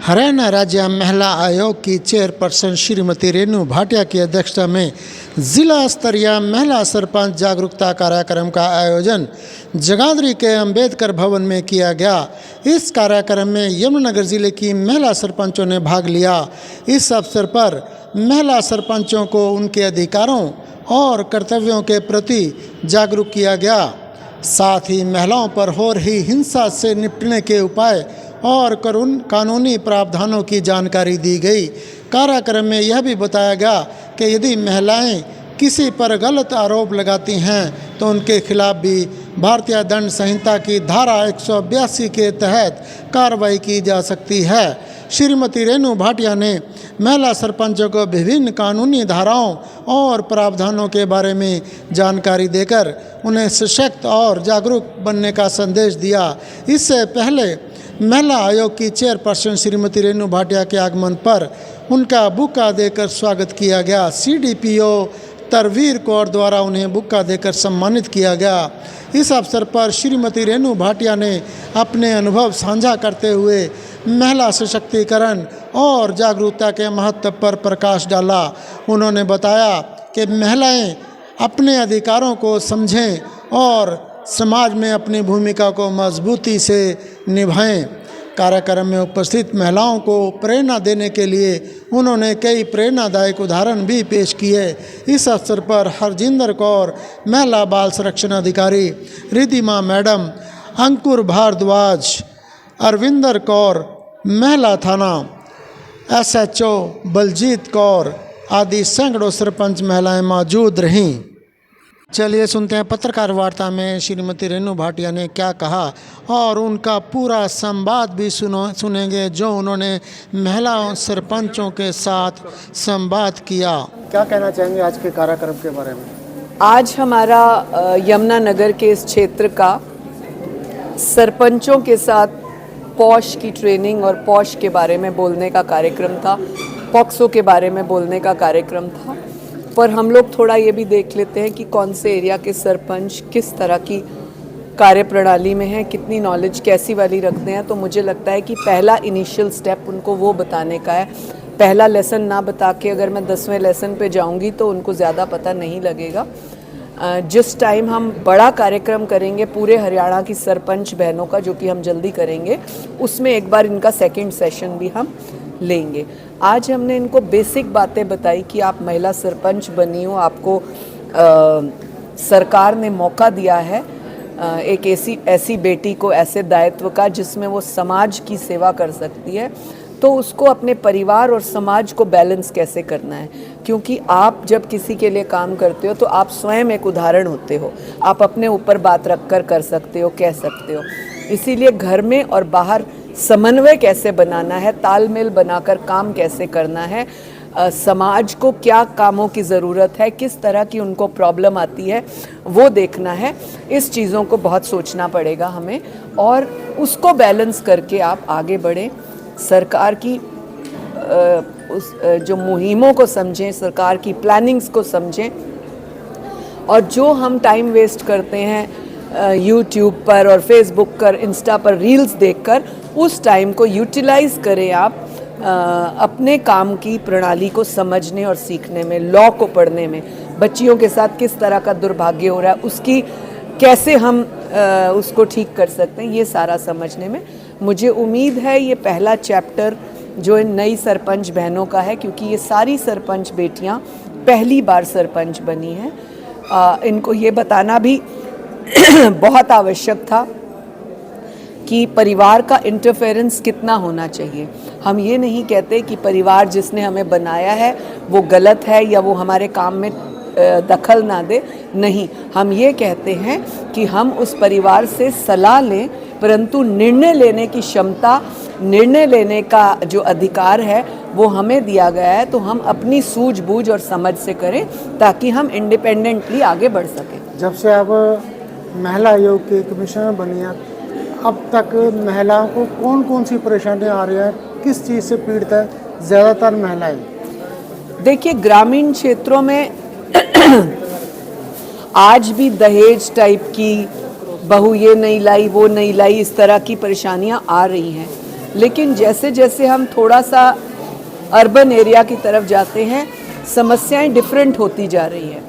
हरियाणा राज्य महिला आयोग की चेयरपर्सन श्रीमती रेणु भाटिया की अध्यक्षता में जिला स्तरीय महिला सरपंच जागरूकता कार्यक्रम का आयोजन जगाधरी के अंबेडकर भवन में किया गया। इस कार्यक्रम में यमुनानगर जिले की महिला सरपंचों ने भाग लिया। इस अवसर पर महिला सरपंचों को उनके अधिकारों और कर्तव्यों के प्रति जागरूक किया गया। साथ ही महिलाओं पर हो रही हिंसा से निपटने के उपाय और कानूनी प्रावधानों की जानकारी दी गई। कार्यक्रम में यह भी बताया गया कि यदि महिलाएं किसी पर गलत आरोप लगाती हैं तो उनके खिलाफ भी भारतीय दंड संहिता की धारा 182 के तहत कार्रवाई की जा सकती है। श्रीमती रेणु भाटिया ने महिला सरपंचों को विभिन्न कानूनी धाराओं और प्रावधानों के बारे में जानकारी देकर उन्हें सशक्त और जागरूक बनने का संदेश दिया। इससे पहले महिला आयोग की चेयरपर्सन श्रीमती रेणु भाटिया के आगमन पर उनका बुक्का देकर स्वागत किया गया। सीडीपीओ तरवीर कौर द्वारा उन्हें बुक्का देकर सम्मानित किया गया। इस अवसर पर श्रीमती रेणु भाटिया ने अपने अनुभव साझा करते हुए महिला सशक्तिकरण और जागरूकता के महत्व पर प्रकाश डाला। उन्होंने बताया कि महिलाएं अपने अधिकारों को समझें और समाज में अपनी भूमिका को मजबूती से निभाएं। कार्यक्रम में उपस्थित महिलाओं को प्रेरणा देने के लिए उन्होंने कई प्रेरणादायक उदाहरण भी पेश किए। इस अवसर पर हरजिंदर कौर महिला बाल संरक्षण अधिकारी, रिधिमा मैडम, अंकुर भारद्वाज, अरविंदर कौर महिला थाना, एसएचओ बलजीत कौर आदि सैकड़ों सरपंच महिलाएं मौजूद रहीं। चलिए सुनते हैं पत्रकार वार्ता में श्रीमती रेणु भाटिया ने क्या कहा और उनका पूरा संवाद भी सुनेंगे जो उन्होंने महिला सरपंचों के साथ संवाद किया। क्या कहना चाहेंगे आज के कार्यक्रम के बारे में? आज हमारा यमुनानगर के इस क्षेत्र का सरपंचों के साथ पॉश की ट्रेनिंग और पॉश के बारे में बोलने का कार्यक्रम था, पॉक्सो के बारे में बोलने का कार्यक्रम था। पर हम लोग थोड़ा ये भी देख लेते हैं कि कौन से एरिया के सरपंच किस तरह की कार्यप्रणाली में हैं, कितनी नॉलेज कैसी वाली रखते हैं। तो मुझे लगता है कि पहला इनिशियल स्टेप उनको वो बताने का है। पहला लेसन ना बता के अगर मैं 10वें लेसन पे जाऊंगी तो उनको ज़्यादा पता नहीं लगेगा। जिस टाइम हम बड़ा कार्यक्रम करेंगे पूरे हरियाणा की सरपंच बहनों का, जो कि हम जल्दी करेंगे, उसमें एक बार इनका सेकंड सेशन भी हम लेंगे। आज हमने इनको बेसिक बातें बताई कि आप महिला सरपंच बनी हो, आपको सरकार ने मौका दिया है एक ऐसी बेटी को ऐसे दायित्व का जिसमें वो समाज की सेवा कर सकती है, तो उसको अपने परिवार और समाज को बैलेंस कैसे करना है। क्योंकि आप जब किसी के लिए काम करते हो तो आप स्वयं एक उदाहरण होते हो, आप अपने ऊपर बात रख कर सकते हो, कह सकते हो। इसीलिए घर में और बाहर समन्वय कैसे बनाना है, तालमेल बनाकर काम कैसे करना है, समाज को क्या कामों की ज़रूरत है, किस तरह की उनको प्रॉब्लम आती है, वो देखना है। इस चीज़ों को बहुत सोचना पड़ेगा हमें और उसको बैलेंस करके आप आगे बढ़ें। सरकार की जो मुहिमों को समझें, सरकार की प्लानिंग्स को समझें और जो हम टाइम वेस्ट करते हैं यूट्यूब पर और फेसबुक पर, इंस्टा पर रील्स देखकर, उस टाइम को यूटिलाइज़ करें आप अपने काम की प्रणाली को समझने और सीखने में, लॉ को पढ़ने में, बच्चियों के साथ किस तरह का दुर्भाग्य हो रहा है उसकी कैसे हम उसको ठीक कर सकते हैं, ये सारा समझने में। मुझे उम्मीद है ये पहला चैप्टर जो इन नई सरपंच बहनों का है, क्योंकि ये सारी सरपंच बेटियां पहली बार सरपंच बनी हैं। इनको ये बताना भी बहुत आवश्यक था कि परिवार का इंटरफेरेंस कितना होना चाहिए। हम ये नहीं कहते कि परिवार जिसने हमें बनाया है वो गलत है या वो हमारे काम में दखल ना दे, नहीं, हम ये कहते हैं कि हम उस परिवार से सलाह लें, परंतु निर्णय लेने की क्षमता, निर्णय लेने का जो अधिकार है वो हमें दिया गया है, तो हम अपनी सूझबूझ और समझ से करें ताकि हम इंडिपेंडेंटली आगे बढ़ सकें। जब से आप महिला आयोग के कमिश्नर बनी हैं, अब तक महिलाओं को कौन कौन सी परेशानियां आ रही हैं, किस चीज़ से पीड़ित है ज़्यादातर महिलाएं? देखिए, ग्रामीण क्षेत्रों में आज भी दहेज टाइप की, बहू ये नहीं लाई वो नहीं लाई, इस तरह की परेशानियां आ रही हैं। लेकिन जैसे जैसे हम थोड़ा सा अर्बन एरिया की तरफ जाते हैं समस्याएं डिफरेंट होती जा रही हैं।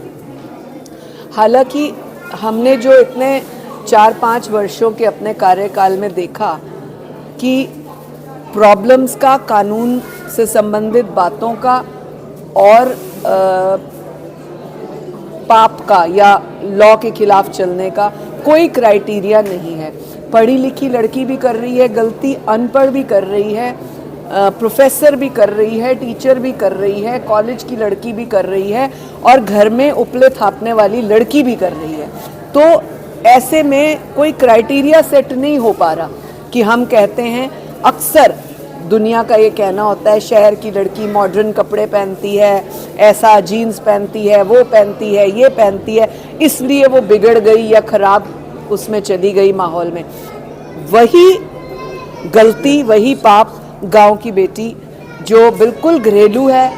हालांकि हमने जो इतने 4-5 वर्षों के अपने कार्यकाल में देखा कि प्रॉब्लम्स का, कानून से संबंधित बातों का और पाप का या लॉ के खिलाफ चलने का कोई क्राइटेरिया नहीं है। पढ़ी लिखी लड़की भी कर रही है गलती, अनपढ़ भी कर रही है, प्रोफेसर भी कर रही है, टीचर भी कर रही है, कॉलेज की लड़की भी कर रही है और घर में उपले थापने वाली लड़की भी कर रही है। तो ऐसे में कोई क्राइटेरिया सेट नहीं हो पा रहा कि हम कहते हैं, अक्सर दुनिया का ये कहना होता है शहर की लड़की मॉडर्न कपड़े पहनती है, ऐसा जीन्स पहनती है, वो पहनती है, ये पहनती है, इसलिए वो बिगड़ गई या खराब उसमें चली गई माहौल में। वही गलती, वही पाप गांव की बेटी जो बिल्कुल घरेलू है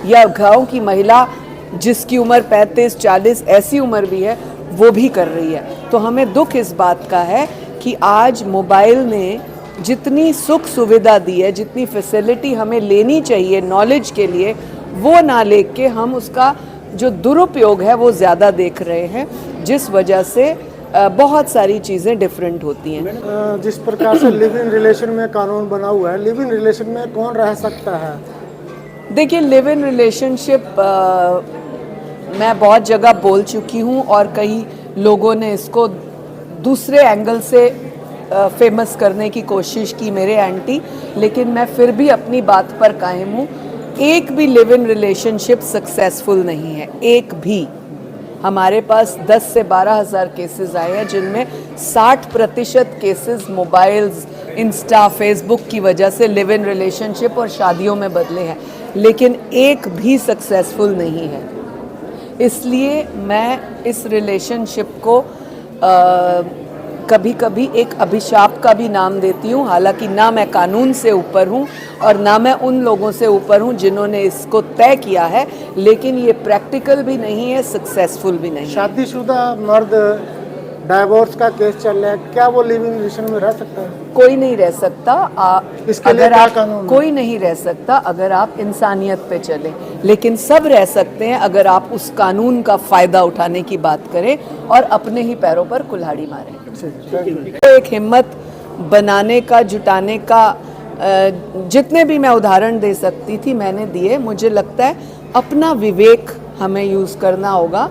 या गांव की महिला जिसकी उम्र 35-40 ऐसी उम्र भी है वो भी कर रही है। तो हमें दुख इस बात का है कि आज मोबाइल ने जितनी सुख सुविधा दी है, जितनी फैसिलिटी हमें लेनी चाहिए नॉलेज के लिए, वो ना लेके हम उसका जो दुरुपयोग है वो ज़्यादा देख रहे हैं, जिस वजह से बहुत सारी चीज़ें डिफरेंट होती हैं। जिस प्रकार से लिव इन रिलेशन में कानून बना हुआ है, लिव इन रिलेशन में कौन रह सकता है? देखिए, लिव इन रिलेशनशिप मैं बहुत जगह बोल चुकी हूँ और कई लोगों ने इसको दूसरे एंगल से फेमस करने की कोशिश की मेरे एंटी, लेकिन मैं फिर भी अपनी बात पर कायम हूँ। एक भी लिव इन रिलेशनशिप सक्सेसफुल नहीं है, एक भी। हमारे पास 10 से 12 हज़ार केसेस आए हैं जिनमें 60% केसेस मोबाइल्स, इंस्टा, फेसबुक की वजह से लिव इन रिलेशनशिप और शादियों में बदले हैं, लेकिन एक भी सक्सेसफुल नहीं है। इसलिए मैं इस रिलेशनशिप को कभी कभी एक अभिशाप का भी नाम देती हूँ। हालांकि ना मैं कानून से ऊपर हूँ और ना मैं उन लोगों से ऊपर हूँ जिन्होंने इसको तय किया है, लेकिन ये प्रैक्टिकल भी नहीं है, सक्सेसफुल भी नहीं है। शादीशुदा मर्द डाइवोर्स का केस चल रहा है, क्या वो लिव इन रिलेशन में रह सकता है? कोई नहीं रह सकता। इसके लिए क्या कानून है? कोई नहीं रह सकता अगर आप इंसानियत पे चले, लेकिन सब रह सकते हैं अगर आप उस कानून का फ़ायदा उठाने की बात करें और अपने ही पैरों पर कुल्हाड़ी मारें। तो एक हिम्मत बनाने का, जुटाने का, जितने भी मैं उदाहरण दे सकती थी मैंने दिए। मुझे लगता है अपना विवेक हमें यूज़ करना होगा।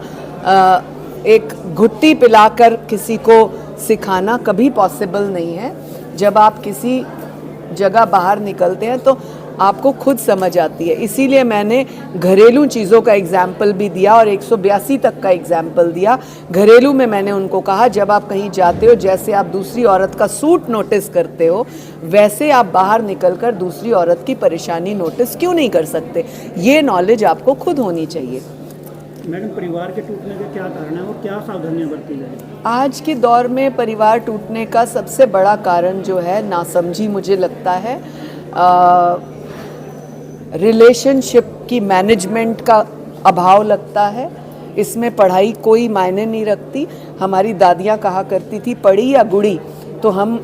एक घुट्टी पिलाकर किसी को सिखाना कभी पॉसिबल नहीं है। जब आप किसी जगह बाहर निकलते हैं तो आपको खुद समझ आती है। इसीलिए मैंने घरेलू चीज़ों का एग्जाम्पल भी दिया और 182 तक का एग्जाम्पल दिया। घरेलू में मैंने उनको कहा, जब आप कहीं जाते हो, जैसे आप दूसरी औरत का सूट नोटिस करते हो, वैसे आप बाहर निकलकर दूसरी औरत की परेशानी नोटिस क्यों नहीं कर सकते? ये नॉलेज आपको खुद होनी चाहिए। मैडम, परिवार के टूटने के क्या कारण है और क्या सावधानियां बरती जाए? आज के दौर में परिवार टूटने का सबसे बड़ा कारण जो है नासमझी, मुझे लगता है रिलेशनशिप की मैनेजमेंट का अभाव लगता है। इसमें पढ़ाई कोई मायने नहीं रखती। हमारी दादियाँ कहा करती थी पढ़ी या गुड़ी, तो हम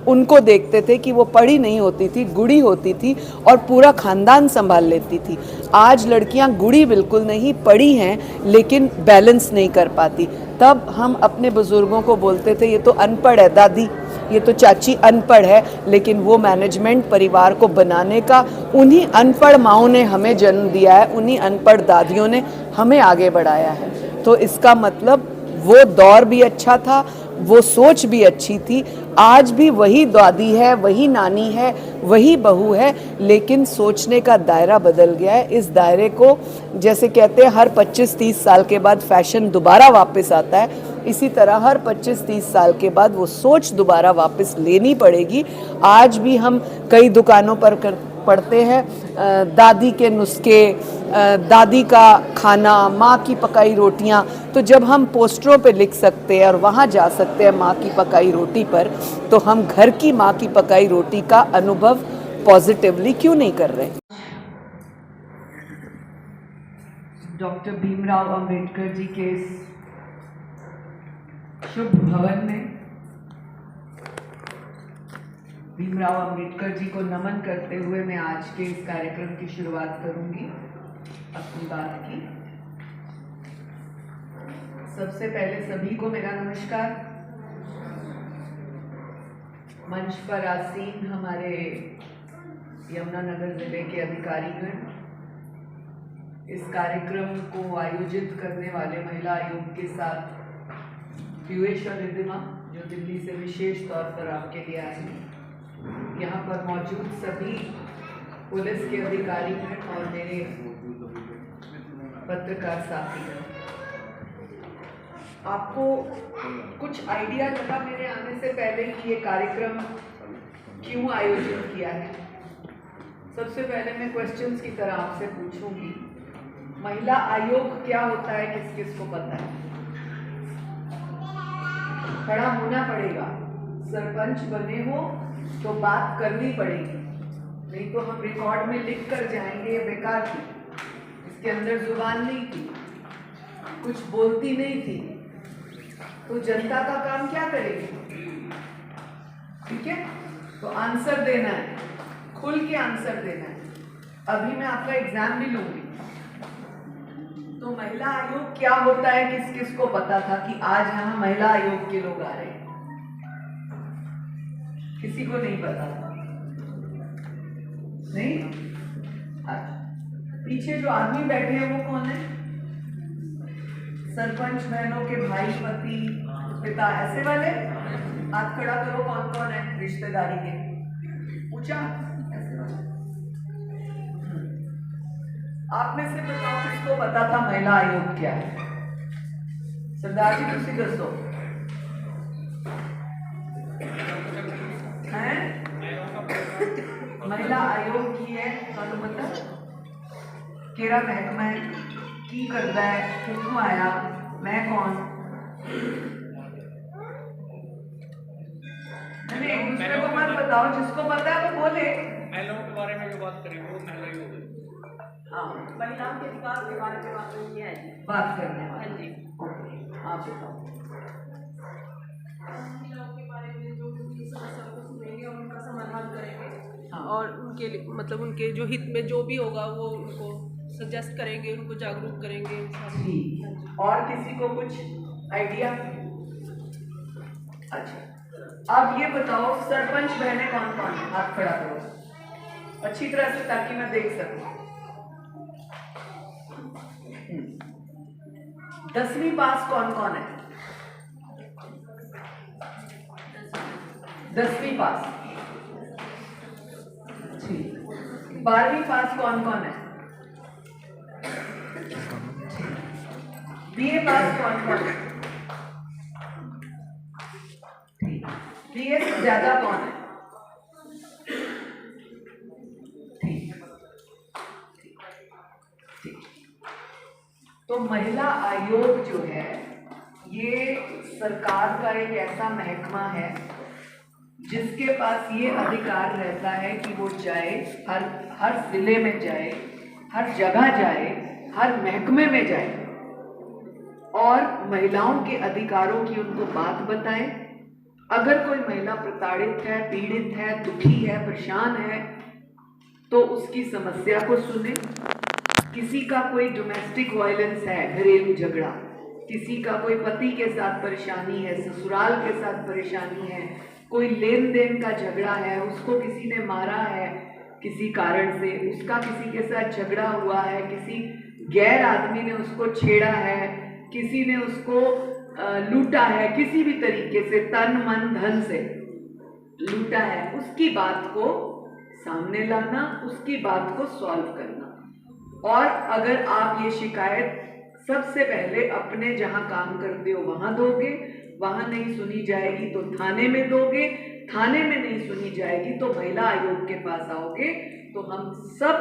उनको देखते थे कि वो पढ़ी नहीं होती थी, गुड़ी होती थी और पूरा खानदान संभाल लेती थी। आज लड़कियां गुड़ी बिल्कुल नहीं, पढ़ी हैं लेकिन बैलेंस नहीं कर पाती। तब हम अपने बुजुर्गों को बोलते थे ये तो अनपढ़ है दादी, ये तो चाची अनपढ़ है, लेकिन वो मैनेजमेंट परिवार को बनाने का उन्हीं अनपढ़ माँओं ने हमें जन्म दिया है, उन्हीं अनपढ़ दादियों ने हमें आगे बढ़ाया है। तो इसका मतलब वो दौर भी अच्छा था, वो सोच भी अच्छी थी। आज भी वही दादी है, वही नानी है, वही बहू है, लेकिन सोचने का दायरा बदल गया है। इस दायरे को, जैसे कहते हैं हर 25-30 साल के बाद फैशन दोबारा वापस आता है, इसी तरह हर 25-30 साल के बाद वो सोच दोबारा वापस लेनी पड़ेगी। आज भी हम कई दुकानों पर पढ़ते हैं दादी के नुस्खे, दादी का खाना, माँ की पकाई रोटियाँ। तो जब हम पोस्टरों पे लिख सकते हैं और वहाँ जा सकते हैं माँ की पकाई रोटी पर, तो हम घर की माँ की पकाई रोटी का अनुभव पॉजिटिवली क्यों नहीं कर रहे? डॉक्टर भीमराव अंबेडकर जी के शुभ भवन में भीमराव अंबेडकर जी को नमन करते हुए मैं आज के इस कार्यक्रम की शुरुआत करूंगी अपनी बात की। सबसे पहले सभी को मेरा नमस्कार। मंच पर आसीन हमारे यमुनानगर जिले के अधिकारीगण, इस कार्यक्रम को आयोजित करने वाले महिला आयोग के साथ पीयूष और रिद्धिमा जो दिल्ली से विशेष तौर पर आपके लिए आए हैं, यहाँ पर मौजूद सभी पुलिस के अधिकारीगण और मेरे पत्रकार साथीगण, आपको कुछ आइडिया लगा मेरे आने से पहले कि ये कार्यक्रम क्यों आयोजित किया है? सबसे पहले मैं क्वेश्चंस की तरह आपसे पूछूंगी, महिला आयोग क्या होता है, किस किस को पता है? खड़ा होना पड़ेगा। सरपंच बने हो तो बात करनी पड़ेगी, नहीं तो हम रिकॉर्ड में लिख कर जाएंगे ये बेकार थी, इसके अंदर जुबान नहीं थी, कुछ बोलती नहीं थी, तो जनता का काम क्या करेगी? ठीक है, तो आंसर देना है, खुल के आंसर देना है। अभी मैं आपका एग्जाम भी लूंगी। तो महिला आयोग क्या होता है, किस किस को पता था कि आज यहाँ महिला आयोग के लोग आ रहे हैं? किसी को नहीं पता था? नहीं? अच्छा, पीछे जो आदमी बैठे हैं वो कौन है? सरपंच बहनों के भाई, पति, पिता, ऐसे वाले? हाथ खड़ा करो, कौन कौन है रिश्तेदारी के? पूछा? ऐसे वाले। आप में से बताओ किसको पता था महिला आयोग क्या है? सरदार जी तुसी दसो हैं? महिला आयोग की है, तुहानू पता केड़ा महकमा है, की करता है, कितों आया, मैं कौन? मैंने एक दूसरे को मत बताओ, जिसको पता है वो बोले। महिलाओं के बारे में जो बात करें वो महिला आयोग है। हाँ, महिलाओं के अधिकार के बारे में बात करनी है जी। बात करने वाले। हाँ जी। आप बताओ। महिलाओं के बारे में जो भी समस्याओं को सुनेंगे और उनका समाधान करेंगे। हाँ। और उनके मतलब उनके जो हित में जो भी होगा वो उनको सजेस्ट करेंगे, उनको जागरूक करेंगे। ठीक, और किसी को कुछ आइडिया? अच्छा, अब ये बताओ सरपंच बहने कौन कौन है? हाथ खड़ा करो अच्छी तरह से ताकि मैं देख सकूं। 10वीं पास कौन कौन है? 10वीं पास। ठीक, 12वीं पास कौन कौन है? बीए पास कौन कौन है? बीए से ज्यादा कौन है? ठीक, तो महिला आयोग जो है ये सरकार का एक ऐसा महकमा है जिसके पास ये अधिकार रहता है कि वो जाए, हर जिले में जाए, हर जगह जाए, हर महकमे में जाए और महिलाओं के अधिकारों की उनको बात बताए। अगर कोई महिला प्रताड़ित है, पीड़ित है, दुखी है, परेशान है, तो उसकी समस्या को सुने। किसी का कोई डोमेस्टिक वायलेंस है, घरेलू झगड़ा, किसी का कोई पति के साथ परेशानी है, ससुराल के साथ परेशानी है, कोई लेन देन का झगड़ा है, उसको किसी ने मारा है किसी कारण से, उसका किसी के साथ झगड़ा हुआ है, किसी गैर आदमी ने उसको छेड़ा है, किसी ने उसको लूटा है, किसी भी तरीके से तन मन धन से लूटा है, उसकी बात को सामने लाना, उसकी बात को सॉल्व करना। और अगर आप ये शिकायत सबसे पहले अपने जहां काम करते हो वहां दोगे, वहां नहीं सुनी जाएगी तो थाने में दोगे, थाने में नहीं सुनी जाएगी तो महिला आयोग के पास आओगे, तो हम सब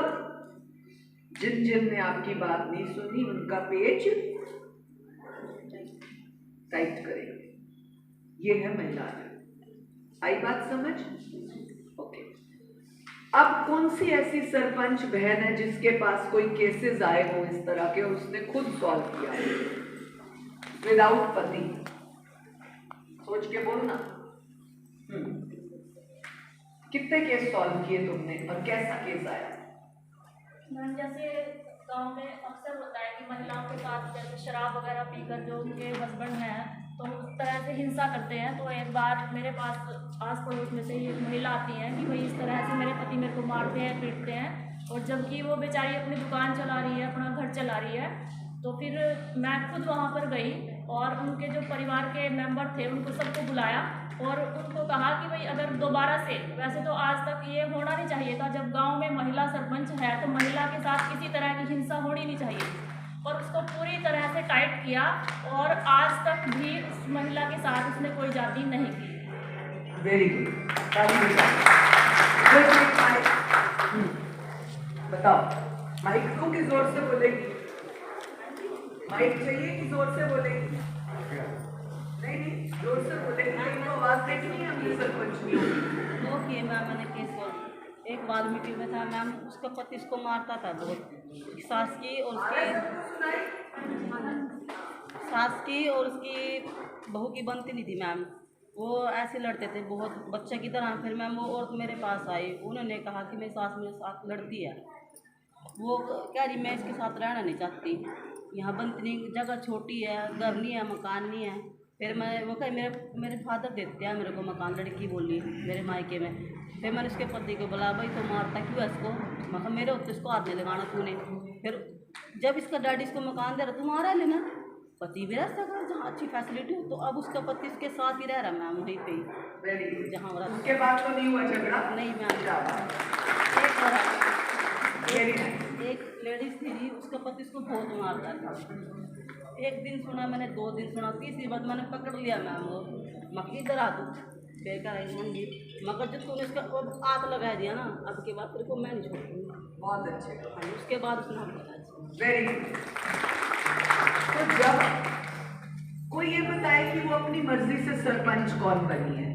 जिन जिन ने आपकी बात नहीं सुनी उनका पेज टाइट करेंगे। ये है महिला आयोग। आई बात समझ? ओके। अब कौन सी ऐसी सरपंच बहन है जिसके पास कोई केसेस आए हो इस तरह के और उसने खुद सॉल्व किया विदाउट पति? सोच के बोलना। कितने केस सॉल्व किए तुमने और कैसा केस आया? मैम जैसे गांव में अक्सर होता है कि महिलाओं के साथ जैसे शराब वगैरह पीकर जो उनके हस्बैंड हैं तो उस तरह से हिंसा करते हैं। तो एक बार मेरे पास आस पड़ोस में से ही एक महिला आती है कि भाई इस तरह से मेरे पति मेरे को मारते हैं पीटते हैं, और जबकि वो बेचारी अपनी दुकान चला रही है, अपना घर चला रही है। तो फिर मैं खुद वहाँ पर गई और उनके जो परिवार के मेंबर थे उनको सबको बुलाया और उनको कहा कि भाई अगर दोबारा से, वैसे तो आज तक ये होना नहीं चाहिए था, जब गांव में महिला सरपंच है तो महिला के साथ किसी तरह की हिंसा होनी नहीं चाहिए, और उसको पूरी तरह से टाइट किया और आज तक भी उस महिला के साथ उसने कोई जाति नहीं की। Very good. बताओ, माइक को कि जोर से बोलेगी? माइक चाहिए कि जोर से बोलेगी? नहीं नहीं, जोर से बोलेगी। तो आवाज देखनी है अपने सरपंच की। वो किए मैम मैंने केस सॉल्व। एक वाल्मीकि में था मैम, उसका पति उसको मारता था बहुत, सास की और उसकी बहू की बनती नहीं थी मैम। वो ऐसे लड़ते थे बहुत बच्चे की तरह। फिर मैम वो औरत मेरे पास आई, उन्होंने कहा कि मेरी सास मेरे साथ लड़ती है। वो कह रही मैं इसके साथ रहना नहीं चाहती, यहाँ बनती नहीं, जगह छोटी है, घर नहीं है, मकान नहीं है। फिर मैं वो कही मेरे फादर देते हैं मेरे को मकान, लड़की बोली मेरे मायके में। फिर मैंने उसके पति को बोला भाई तो मारता क्यों है इसको? मैं कहा मेरे होते इसको हाथ नहीं लगाना तूने। फिर जब इसका डैडी इसको मकान दे रहा तुम्हारा लेना, पति भी रह सका जहाँ अच्छी फैसिलिटी हो। तो अब उसका पति इसके साथ ही रह रहा मैम, वहीं पे जहाँ हो रहा। उसके बाद तो नहीं हुआ झगड़ा? नहीं मैम। एक लेडीज थी, उसका पति उसको बहुत मारता था। एक दिन सुना मैंने, 2 दिन सुना, तीसरी बार मैंने पकड़ लिया मैम वो। मैं इधर आ तू बेकार मंगी, मगर जब तूने उसका आग लगा दिया ना, अब के बाद तेरे को मैं नहीं छोड़ूंगी। बहुत अच्छे। उसके बाद उसने हम बताया। Very good. तो जब कोई ये बताए कि वो अपनी मर्जी से सरपंच कौन बनी है?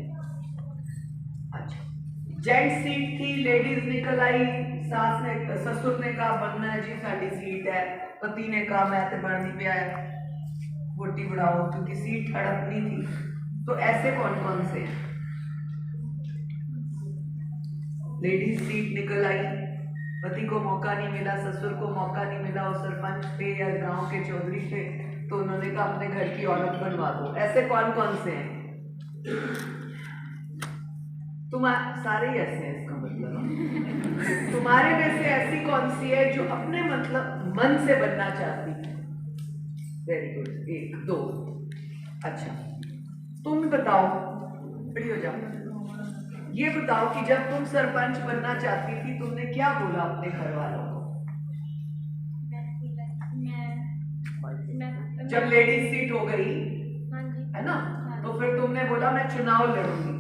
अच्छा, जेंट्स सीट थी, लेडीज निकल आई, सास ने ससुर ने कहा बनना है जी साड़ी सीट है, पति ने कहा मैं तो बननी पे आया वोटी बढ़ाओ, क्योंकि सीट हड़पनी थी। तो ऐसे कौन कौन से? लेडीज सीट निकल आई, पति को मौका नहीं मिला, ससुर को मौका नहीं मिला, वो सरपंच थे या गांव के चौधरी थे, तो उन्होंने कहा अपने घर की औरत बनवा दो। ऐसे कौन कौन से हैं? तुम सारे ही ऐसे हैं, इसका मतलब तुम्हारे में से ऐसी कौन सी है जो अपने मतलब मन से बनना चाहती है? Very good. 1 2। अच्छा, तुम बताओ, खड़ी हो जाओ। ये बताओ कि जब तुम सरपंच बनना चाहती थी तुमने क्या बोला अपने घर वालों को? जब लेडीज सीट हो गई है ना, तो फिर तुमने बोला मैं चुनाव लड़ूंगी।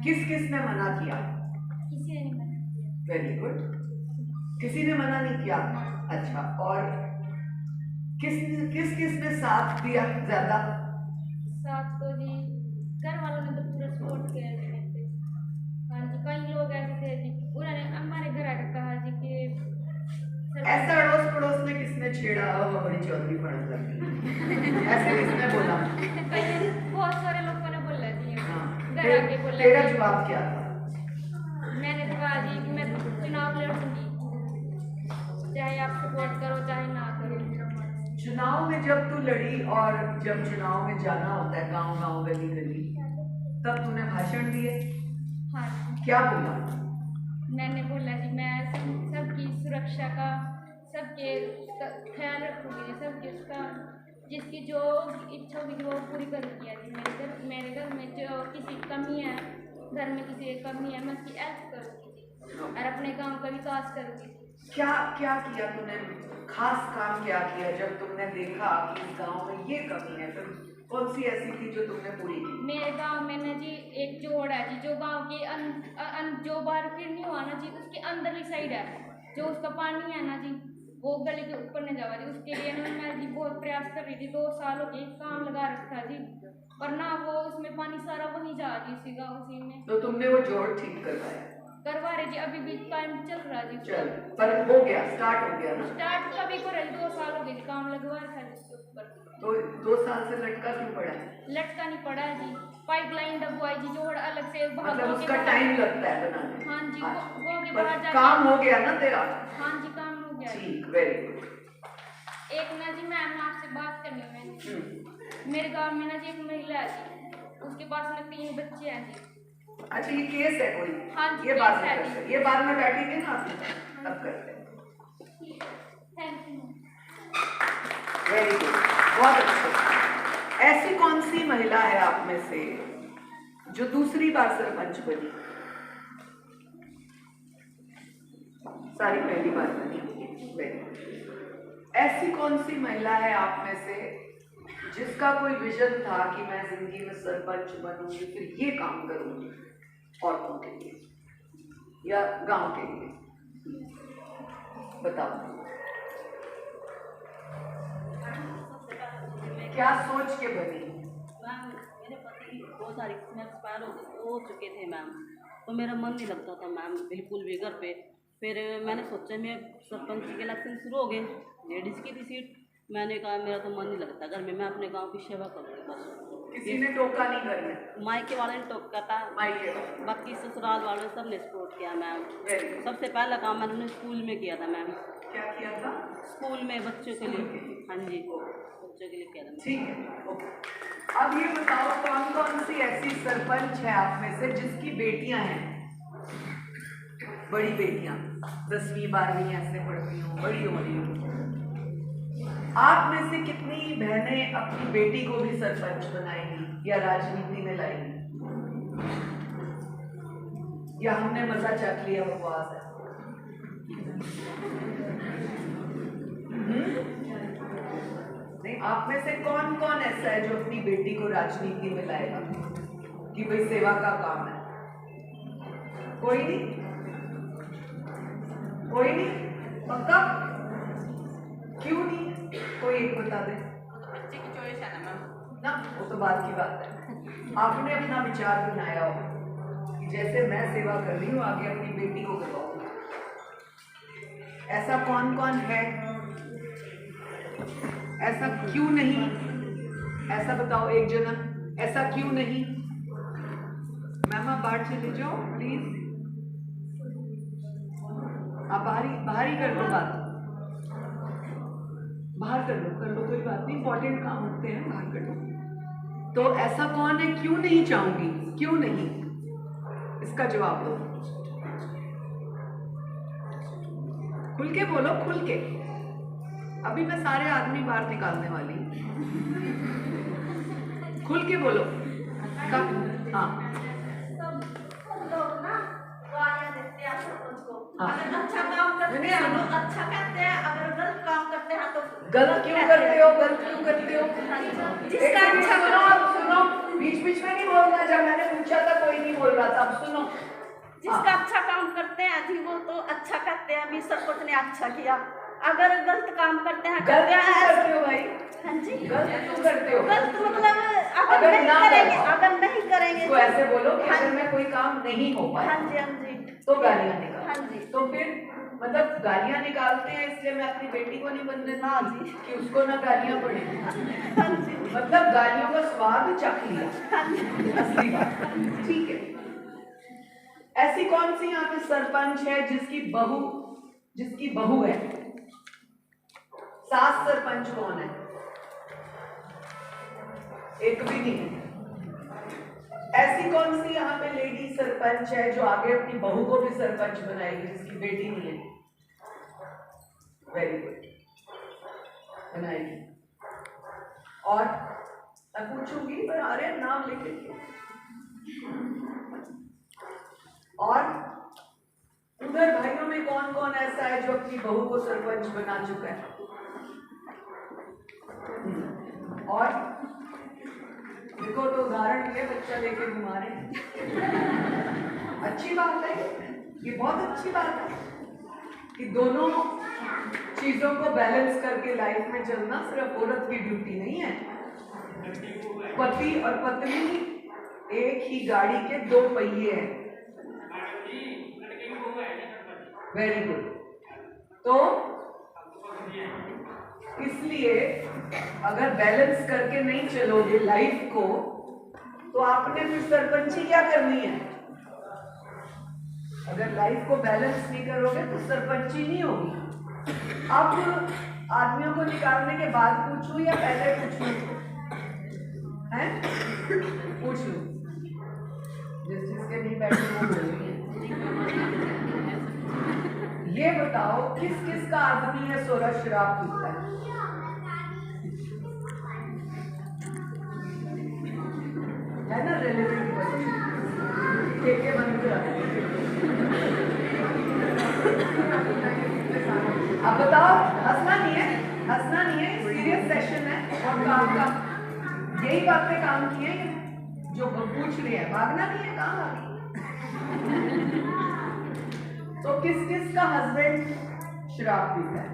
किस किस ने मना किया? किसी ने मना किया। Very good. किसी ने मना नहीं किया? अच्छा, और किस किस ने साथ दिया ज्यादा? साथ तो जी घर वालों ने तो पूरा सपोर्ट किया जी मेरे पे। हाँ जी, कई लोग ऐसे थे जी, उन्होंने हमारे घर आकर कहा जी कि ऐसा अड़ोस पड़ोस में किसने छेड़ा वो बड़ी चौधरी पढ़ने लगी? ऐसे किसने बोला? बहुत सारे लोगों ने बोला जी। हाँ, घर आके बोला। तेरा जवाब क्या था? मैंने तो कहा जी कि मैं चुनाव लड़ूंगी, चाहे आप सपोर्ट करो चाहे ना करो। चुनाव में जब तू लड़ी और जब चुनाव में जाना होता है गांव गांव गली गली, तब तूने भाषण दिए? हाँ, क्या बोला? मैंने बोला जी मैं सबकी सुरक्षा का, सबके ख्याल रखूंगी, सबके उसका जिसकी जो इच्छा होगी वो पूरी करूँगी जी। मेरे घर में जो किसी की कमी है, घर में किसी की कमी है, मैं उसकी हेल्प करूँगी और अपने गांव का विकास करूँगी। क्या क्या किया तूने? खास काम क्या किया जब तुमने देखा कि इस गांव में ये कमी है? फिर कौन सी ऐसी थी जो तुमने पूरी की? मेरे गांव में ना जी एक जोड़ है जी, जो गांव की जो बार फिर नहीं हुआ ना जी, उसके अंदरली साइड है, जो उसका पानी है ना जी वो गली के ऊपर नहीं जावा जी। उसके लिए ना मैं जी बहुत प्रयास कर रही थी, 2 साल हो गए काम लगा रखा जी, पर ना वो उसमें पानी सारा वहीं जा जी, उसी गाँव उसी में। तो तुमने वो जोड़ ठीक करवा रहे जी, अभी भी काम चल रहा जी। चल, पर हो गया, स्टार्ट हो गया ना? स्टार्ट कभी को रही 2 साल हो गए जी, काम लगवा रखा है जिसके ऊपर। तो 2 साल से लटका क्यों पड़ा है? लटका नहीं पड़ा है जी, पाइपलाइन डबवाई जी, जो अलग से मतलब उसका टाइम लगता है बनाने में। हाँ जी, वो के पर बाहर जाके काम हो गया ना तेरा? हाँ जी, काम हो गया। ठीक, वेरी गुड। एक ना जी मैम आपसे बात करनी है। मेरे गांव में ना जी एक महिला है जी, उसके पास में 3 बच्चे हैं जी। अच्छा, ये केस है कोई? हाँ जी, ये बाद केस में है करते हैं। जी। ये बाद में बैठेंगे ना आप, तब करते हैं। Thank you. वेरी गुड, बहुत अच्छा। ऐसी कौन सी महिला है आप में से जो दूसरी बार सरपंच बनी? सारी पहली बार बनी। Very good. ऐसी कौन सी महिला है आप में से जिसका कोई विजन था कि मैं जिंदगी में सरपंच बनूंगी, फिर ये काम करूंगी औरतों के लिए या गांव के लिए? बताओ, क्या सोच के बनी? मैम मेरे पति 2 तारीख में एक्सपायर हो चुके थे मैम, तो मेरा मन नहीं लगता था मैम बिल्कुल भी घर पे। फिर मैंने सोचा, मैं सरपंच के इलेक्शन शुरू हो गए, लेडीज़ की थी सीट, मैंने कहा मेरा तो मन नहीं लगता घर में, मैं अपने गांव की सेवा करूँगी बस। किसी ने टोका नहीं घर में? मायके वाले ने टोका था, मायके बाकी ससुराल वालों सब ने सपोर्ट किया मैम। Very good. सबसे पहला काम मैंने स्कूल में किया था मैम, क्या किया था? स्कूल में बच्चों के लिए। हाँ जी, बच्चों के लिए किया था। ठीक है, ओके। अब ये बताओ, कौन कौन सी ऐसी सरपंच है आप में से जिसकी बेटियां हैं, बड़ी बेटियां, 10वीं 12वीं ऐसे पढ़ती हो, बड़ी हो रही हो? आप में से कितनी बहनें अपनी बेटी को भी सरपंच बनाएंगी या राजनीति में लाएंगी? या हमने मजा चख लिया, बकवास है? नहीं, आप में से कौन कौन ऐसा है जो अपनी बेटी को राजनीति में लाएगा कि भाई सेवा का काम है? कोई नहीं? कोई नहीं? पक्का? क्यों नहीं? कोई एक बता दे। बच्चे की चॉइस है ना मैम। ना, वो तो बात की बात है। आपने अपना विचार बनाया हो कि जैसे मैं सेवा कर रही हूँ, आगे अपनी बेटी को करवाऊंगी। ऐसा कौन कौन है? ऐसा क्यों नहीं? ऐसा बताओ एक जना, ऐसा क्यों नहीं? मैम आप बाहर चले जाओ प्लीज, आप बाहर ही कर लो बात, बाहर कर लो, कोई बात नहीं, इंपॉर्टेंट काम होते हैं, बाहर कर लो। तो ऐसा कौन है क्यों नहीं चाहूंगी? क्यों नहीं? इसका जवाब दो, खुल के बोलो, खुल के। अभी मैं सारे आदमी बाहर निकालने वाली, खुल के बोलो। हाँ, अच्छा काम करते हैं तो अच्छा कहते हैं, अगर गलत काम करते हैं तो गलत क्यों करते हो? गलत क्यों करते हो? जिसका अच्छा सुनो, बीच बीच में नहीं बोलना। जब मैंने पूछा था कोई नहीं बोल रहा था, अब सुनो। जिसका अच्छा काम करते हैं जी वो तो अच्छा कहते हैं, अभी सरपंच ने अच्छा किया। अगर गलत काम करते हैं गलत क्यों करते हो भाई? हाँ जी, गलत क्यों करते हो? गलत मतलब अगर अगर नहीं ना करेंगे, करो। अगर नहीं करेंगे तो ऐसे बोलो कि अगर मैं कोई काम नहीं हो पाया हाँ जी, हाँ जी, तो गालियां निकाल। हाँ जी। तो फिर मतलब गालियां निकालते हैं इसलिए मैं अपनी बेटी को नहीं बनने देती हाँ जी। कि उसको ना गालियां पड़े। हाँ जी, मतलब गालियों का स्वाद चख लिया, हाँ जी। असली बात। ठीक है। ऐसी कौन सी यहाँ पे सरपंच है जिसकी बहू है? सास सरपंच कौन है? एक भी नहीं है। ऐसी कौन सी यहाँ पे लेडी सरपंच है जो आगे अपनी बहू को भी सरपंच बनाएगी, जिसकी बेटी नहीं है? वेरी गुड, बनाएगी। और मैं पूछूंगी, पर अरे नाम लिख लीजिए। और उधर भाइयों में कौन कौन ऐसा है जो अपनी बहू को सरपंच बना चुका है? और देखो तो उदाहरण ये बच्चा लेके घुमा रहे हैं। अच्छी बात है, ये बहुत अच्छी बात है कि दोनों चीजों को बैलेंस करके लाइफ में चलना सिर्फ औरत की ड्यूटी नहीं है। पति और पत्नी एक ही गाड़ी के 2 पहिए हैं। Very good. तो इसलिए अगर बैलेंस करके नहीं चलोगे लाइफ को तो आपने फिर सरपंची क्या करनी है? अगर लाइफ को बैलेंस नहीं करोगे तो सरपंची नहीं होगी। अब आदमियों को निकालने के बाद पूछूं या पहले पूछूं? हैं? पूछ लूं। जिसके नहीं बैठे वो बोलेंगे। ये बताओ किस किस का आदमी है सोरा शराब पीता है? है ना रिलेटिव क्वेश्चन। ठेके बंद करा। अब बताओ, हंसना नहीं है, हंसना नहीं है, सीरियस सेशन है और काम का यही बातें काम की है जो पूछ रहे हैं, भागना नहीं है कहाँ भागी। तो किस किस का हस्बैंड शराब पीता है?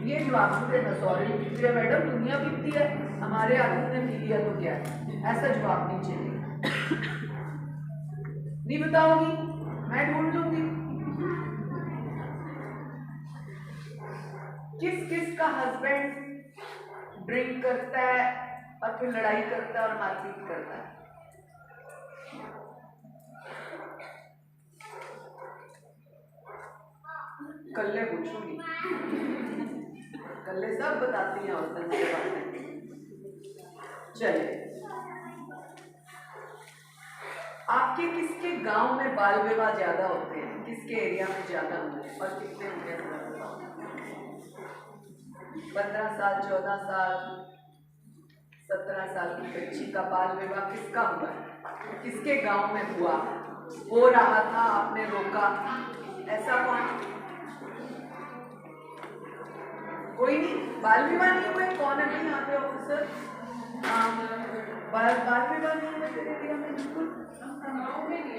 ये जवाब देना। सॉरी मैडम, दुनिया पीती है, हमारे आदमी ने पी लिया तो क्या है? ऐसा जवाब नहीं चाहिए। नहीं बताओगी, मैं ढूंढ लूंगी। किस किस का हस्बैंड ड्रिंक करता है और फिर लड़ाई करता है और मारपीट करता है? कल्ले पूछूंगी, कल्ले सब बताती हैं औरतें मुझे बातें। चलिए, आपके किसके गांव में बाल विवाह ज्यादा होते हैं? किसके एरिया में ज्यादा होते हैं और कितने होते हैं? 15 साल, 14 साल, 17 साल की बच्ची का बाल विवाह किसका हुआ? किसके गांव में हुआ? हो रहा था, आपने रोका, ऐसा कौन? कोई नहीं। बाल विवाह नहीं हुए? कौन है भाई यहाँ पे ऑफिसर? बाल विवाह नहीं हुए तेरे एरिया में? बिल्कुल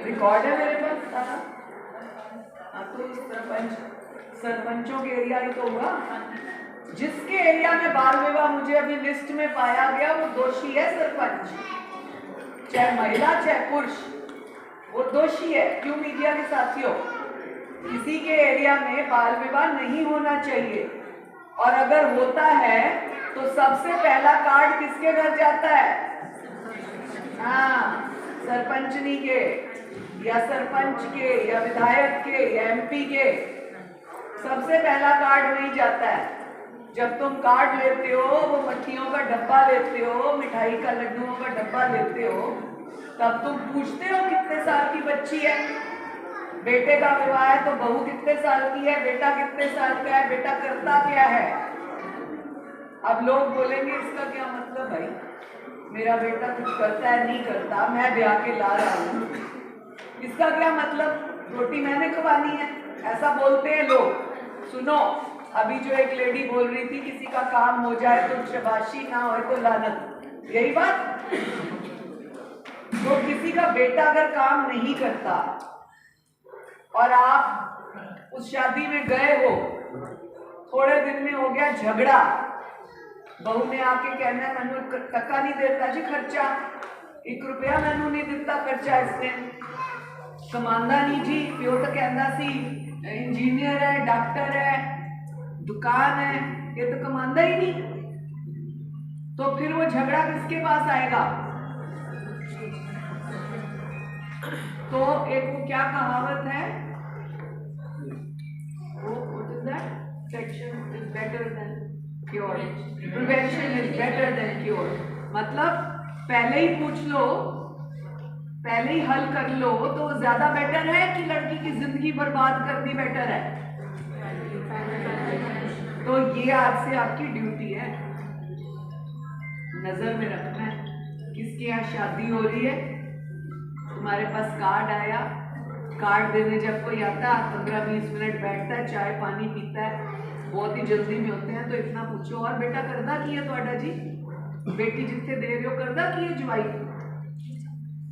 रिकॉर्ड है मेरे पास। हाँ, तो सरपंचों के एरिया ही तो हुआ। जिसके एरिया में बाल विवाह मुझे अभी लिस्ट में पाया गया वो दोषी है सरपंच, चाहे महिला चाहे पुरुष, वो दोषी है। क्यों मीडिया के साथियों? किसी के एरिया में बाल विवाह नहीं होना चाहिए और अगर होता है तो सबसे पहला कार्ड किसके घर जाता है? हाँ, सरपंचनी के या सरपंच के या विधायक के या एमपी के। सबसे पहला कार्ड वहीं जाता है। जब तुम कार्ड लेते हो, वो मट्ठियों का डब्बा लेते हो, मिठाई का लड्डुओं का डब्बा लेते हो, तब तुम पूछते हो कितने साल की बच्ची है। बेटे का विवाह है तो बहू कितने साल की है, बेटा कितने साल का है, बेटा करता क्या है। अब लोग बोलेंगे इसका क्या मतलब भाई, मेरा बेटा कुछ करता है नहीं करता, मैं ब्याह के ला रहा हूँ, इसका क्या मतलब? रोटी मैंने खवानी है, ऐसा बोलते हैं लोग। सुनो, अभी जो एक लेडी बोल रही थी किसी का काम हो जाए तो शाबाशी, ना हो तो लानत, यही बात। तो किसी का बेटा अगर काम नहीं करता और आप उस शादी में गए हो, थोड़े दिन में हो गया झगड़ा, बहू ने आके कहना है मैनू टका नहीं देता जी खर्चा, 1 रुपया मैनू नहीं दिता खर्चा, इसने कमांदा नहीं जी। प्यो तो कहना सी इंजीनियर है, डॉक्टर है, दुकान है, ये तो कमांदा ही नहीं। तो फिर वो झगड़ा किसके पास आएगा? तो एक वो क्या कहावत है, वो section is better than cure, prevention is better than cure. मतलब पहले ही पूछ लो, पहले ही हल कर लो तो ज्यादा बेटर है कि लड़की की जिंदगी बर्बाद करनी बेटर है? तो ये आज से आपकी ड्यूटी है, नजर में रखना है। किसके यहाँ शादी हो रही है, तुम्हारे पास कार्ड आया, कार्ड देने जब कोई आता है 15-20 मिनट बैठता है, चाय पानी पीता है, बहुत ही जल्दी में होते हैं, तो इतना पूछो और बेटा करदा की है ਤੁਹਾਡਾ जी, बेटी जिथे दे रहे हो करदा की है जवाई?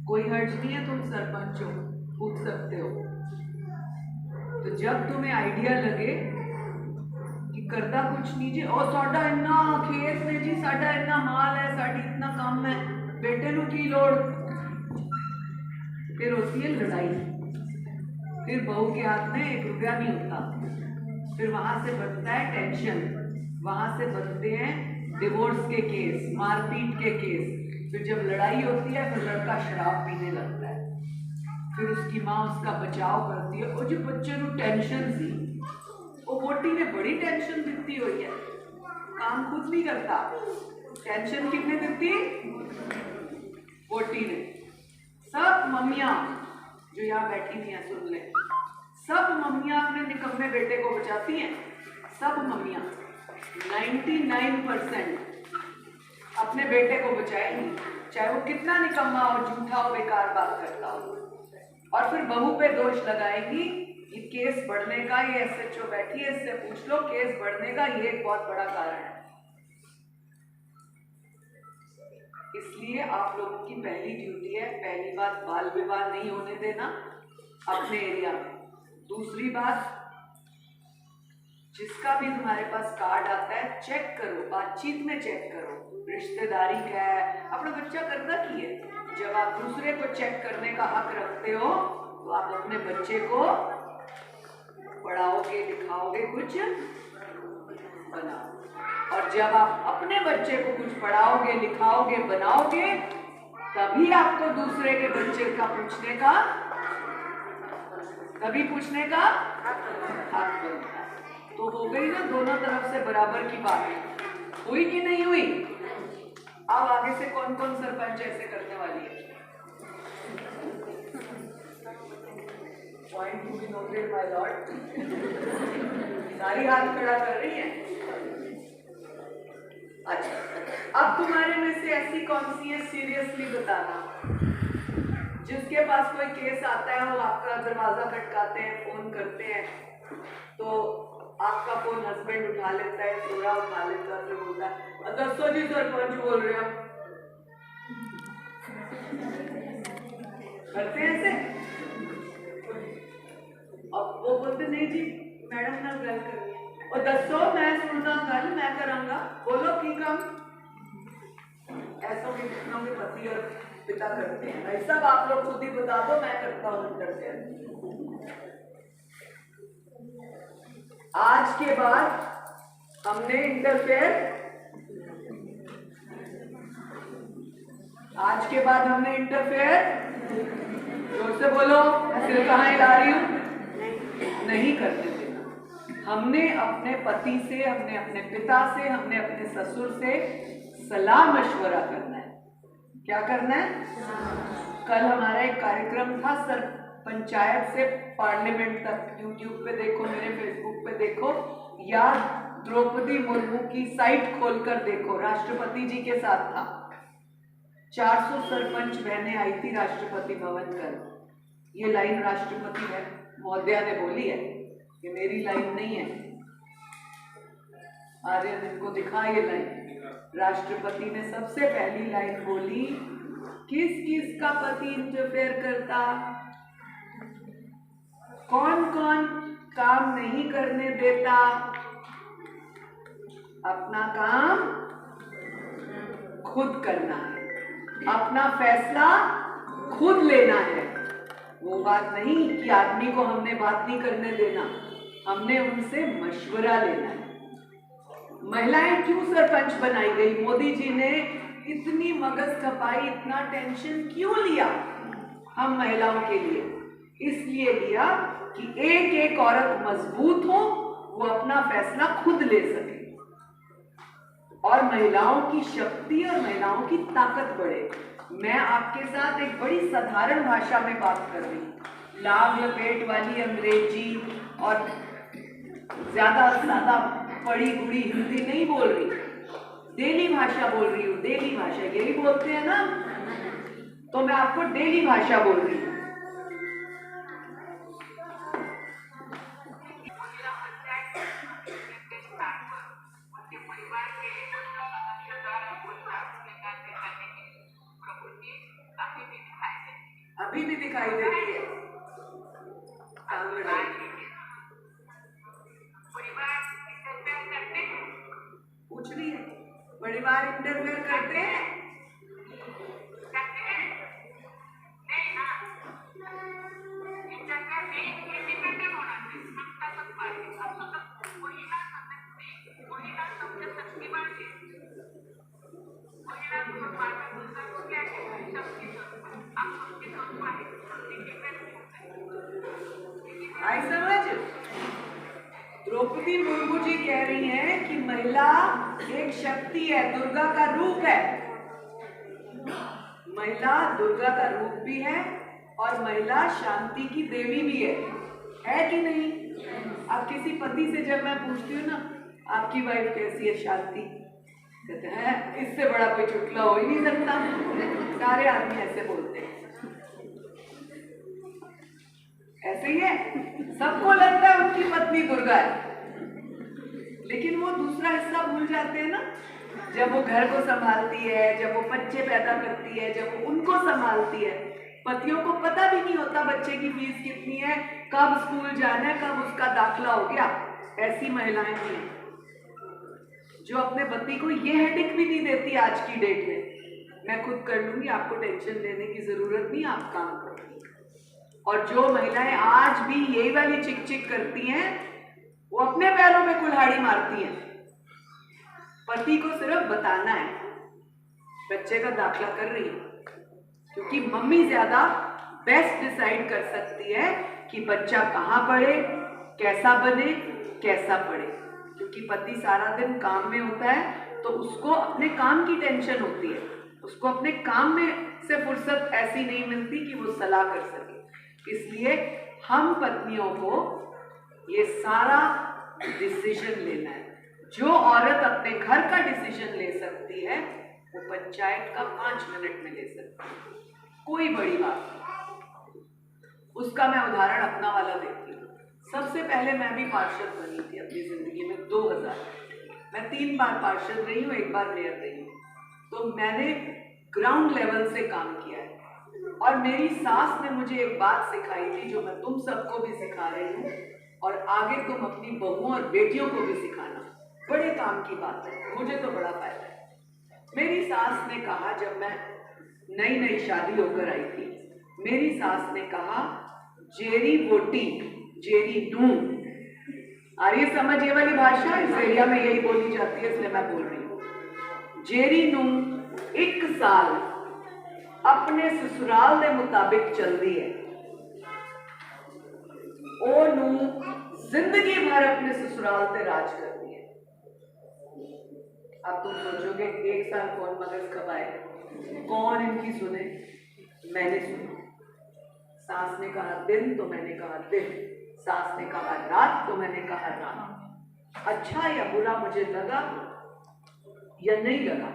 कोई हर्ज नहीं है, तुम सरपंच हो, पूछ सकते हो। तो जब तुम्हें आइडिया लगे कि करदा कुछ नहीं जी, और साडा इन्ना खेत में जी, साडा इन्ना माल है, साडी इतना काम है, बेटे नू की लोड़, फिर होती है लड़ाई। फिर बहू के हाथ में 1 रुपया नहीं होता, फिर वहां से बनता है टेंशन, वहां से बनते हैं डिवोर्स के केस, मारपीट के केस। फिर जब लड़ाई होती है फिर लड़का शराब पीने लगता है, फिर उसकी माँ उसका बचाव करती है। और जो बच्चे को टेंशन सी, वो वोटी ने बड़ी टेंशन दी हुई है, काम खुद नहीं करता। टेंशन कितने देती? वोटी ने। सब मम्मियाँ जो यहाँ बैठी हुई हैं सुन ले, सब मम्मियाँ अपने निकम्मे बेटे को बचाती हैं। सब मम्मियाँ 99% अपने बेटे को बचाएंगी, चाहे वो कितना निकम्मा हो, झूठा हो, बेकार बात करता हो। और फिर बहू पे दोष लगाएगी, ये केस बढ़ने का, ये SHO बैठी है इससे पूछ लो, केस बढ़ने का ये एक बहुत बड़ा कारण है। इसलिए आप लोगों की पहली ड्यूटी है, पहली बात बाल विवाह नहीं होने देना अपने एरिया में। दूसरी बात, जिसका भी तुम्हारे पास कार्ड आता है चेक करो, बातचीत में चेक करो रिश्तेदारी क्या है, अपना बच्चा करता की है। जब आप दूसरे को चेक करने का हक रखते हो तो आप अपने बच्चे को पढ़ाओगे, लिखाओगे, कुछ बनाओ। और जब आप अपने बच्चे को कुछ पढ़ाओगे, लिखाओगे, बनाओगे, तभी आपको दूसरे के बच्चे का पूछने का हक बनता है। तो हो गई ना दोनों तरफ से बराबर की बात, हुई कि नहीं हुई? अब आगे से कौन कौन सरपंच ऐसे करने वाली है? Point to be noted my Lord. सारी हाथ खड़ा कर रही है। अच्छा, अब तुम्हारे में से ऐसी कौन सी है, सीरियसली बताना, जिसके पास कोई केस आता है, वो आपका दरवाजा खटकाते हैं, फोन करते हैं, तो आपका फोन हस्बैंड उठा लेता है, पूरा उठा लेता है, फिर बोलता है दसो जी सरपंच बोल रहे हो। करते हैं ऐसे? अब वो बोलते नहीं जी मैडम ना गल करनी है, और दसो मैं सुनना गल मैं करांगा, बोलो की काम। ऐसा भी कितनों के पति और पिता करते हैं भाई, सब आप लोग खुद ही बता दो, मैं करता हूँ इंटरफेयर। आज के बाद हमने इंटरफेयर जोर से बोलो, सिर कहाँ हिला रही हूँ, नहीं करने देना। हमने अपने पति से, हमने अपने पिता से, हमने अपने ससुर से सलाह मशवरा करना है। क्या करना है? कल हमारा एक कार्यक्रम था सर, पंचायत से पार्लियामेंट तक, यूट्यूब पे देखो, मेरे फेसबुक पे देखो, या द्रौपदी मुर्मू की साइट खोलकर देखो, राष्ट्रपति जी के साथ था। 400 सरपंच बहनें आई थी राष्ट्रपति भवन कल। ये लाइन राष्ट्रपति महोदया ने बोली है, ये मेरी लाइन नहीं है। आर्यन इनको दिखा ये लाइन, राष्ट्रपति ने सबसे पहली लाइन बोली, किस किस का पति इंटरफेयर करता, कौन कौन काम नहीं करने देता, अपना काम खुद करना है, अपना फैसला खुद लेना है। वो बात नहीं कि आदमी को हमने बात नहीं करने देना, हमने उनसे मशवरा लेना है। महिलाएं क्यों सरपंच बनाई गई? मोदी जी ने इतनी मगज खपाई, इतना टेंशन क्यों लिया हम महिलाओं के लिए? इसलिए लिया कि एक एक औरत मजबूत हो, वो अपना फैसला खुद ले सके और महिलाओं की शक्ति और महिलाओं की ताकत बढ़े। मैं आपके साथ एक बड़ी साधारण भाषा में बात कर रही हूँ, लाग लपेट वाली अंग्रेजी और ज्यादा पढ़ी बुढ़ी हिंदी नहीं बोल रही, डेली भाषा बोल रही हूँ। डेली भाषा यही बोलते हैं ना, तो मैं आपको डेली भाषा बोल रही हूँ। अभी भी दिखाई देती है। पूछ रही है, परिवार इंटरफेयर करते हैं? आई समझ? द्रौपदी मुर्मू जी कह रही हैं कि महिला एक शक्ति है, दुर्गा का रूप है। महिला दुर्गा का रूप भी है और महिला शांति की देवी भी है कि नहीं? अब किसी पति से जब मैं पूछती हूँ ना, आपकी वाइफ कैसी है शांति, कहते हैं इससे बड़ा कोई चुटला हो ही नहीं सकता। सारे आदमी ऐसे बोलते हैं, ऐसे ही है। सबको लगता है उनकी पत्नी दुर्गा है, लेकिन वो दूसरा हिस्सा भूल जाते हैं ना, जब वो घर को संभालती है, जब वो बच्चे पैदा करती है, जब वो उनको संभालती है। पतियों को पता भी नहीं होता बच्चे की फीस कितनी है, कब स्कूल जाना है, कब उसका दाखला हो गया। ऐसी महिलाएं भी हैं जो अपने पति को ये हेडिक भी नहीं देती आज की डेट में, मैं खुद कर लूंगी, आपको टेंशन लेने की जरूरत नहीं, आप काम करो। और जो महिलाएं आज भी यही वाली चिक चिक करती हैं, वो अपने पैरों में कुल्हाड़ी मारती हैं। पति को सिर्फ बताना है बच्चे का दाखला कर रही है, क्योंकि मम्मी ज्यादा बेस्ट डिसाइड कर सकती है कि बच्चा कहाँ पढ़े, कैसा बने, कैसा पढ़े। क्योंकि पति सारा दिन काम में होता है, तो उसको अपने काम की टेंशन होती है, उसको अपने काम में से फुर्सत ऐसी नहीं मिलती कि वो सलाह कर सके। इसलिए हम पत्नियों को ये सारा डिसीजन लेना है। जो औरत अपने घर का डिसीजन ले सकती है, वो पंचायत का 5 मिनट में ले सकती है, कोई बड़ी बात नहीं। उसका मैं उदाहरण अपना वाला देती हूँ। सबसे पहले मैं भी पार्षद बनी थी अपनी जिंदगी में 2000। मैं 3 बार पार्षद रही हूँ, 1 बार मेयर रही हूँ। तो मैंने ग्राउंड लेवल से काम किया है, और मेरी सास ने मुझे एक बात सिखाई थी जो मैं तुम सबको भी सिखा रही हूँ, और आगे तुम अपनी बहुओं और बेटियों को भी सिखाना। बड़े काम की बात है, मुझे तो बड़ा फायदा है। मेरी सास ने कहा, जब मैं नई नई शादी होकर आई थी, मेरी सास ने कहा, जेरी बोटी जेरी नू। आ रही है समझ ये वाली भाषा? इस एरिया में यही बोली जाती है, इसलिए मैं बोल रही हूँ। जेरी नू 1 साल अपने ससुराल के मुताबिक चल रही है, ओ नू जिंदगी भर अपने ससुराल से राज करती है। अब तुम सोचोगे 1 साल कौन मगज खपाए, कौन इनकी सुने? मैंने सुना। सास ने कहा दिन, तो मैंने कहा दिन। सास ने कहा रात, तो मैंने कहा रात। अच्छा या बुरा मुझे लगा या नहीं लगा,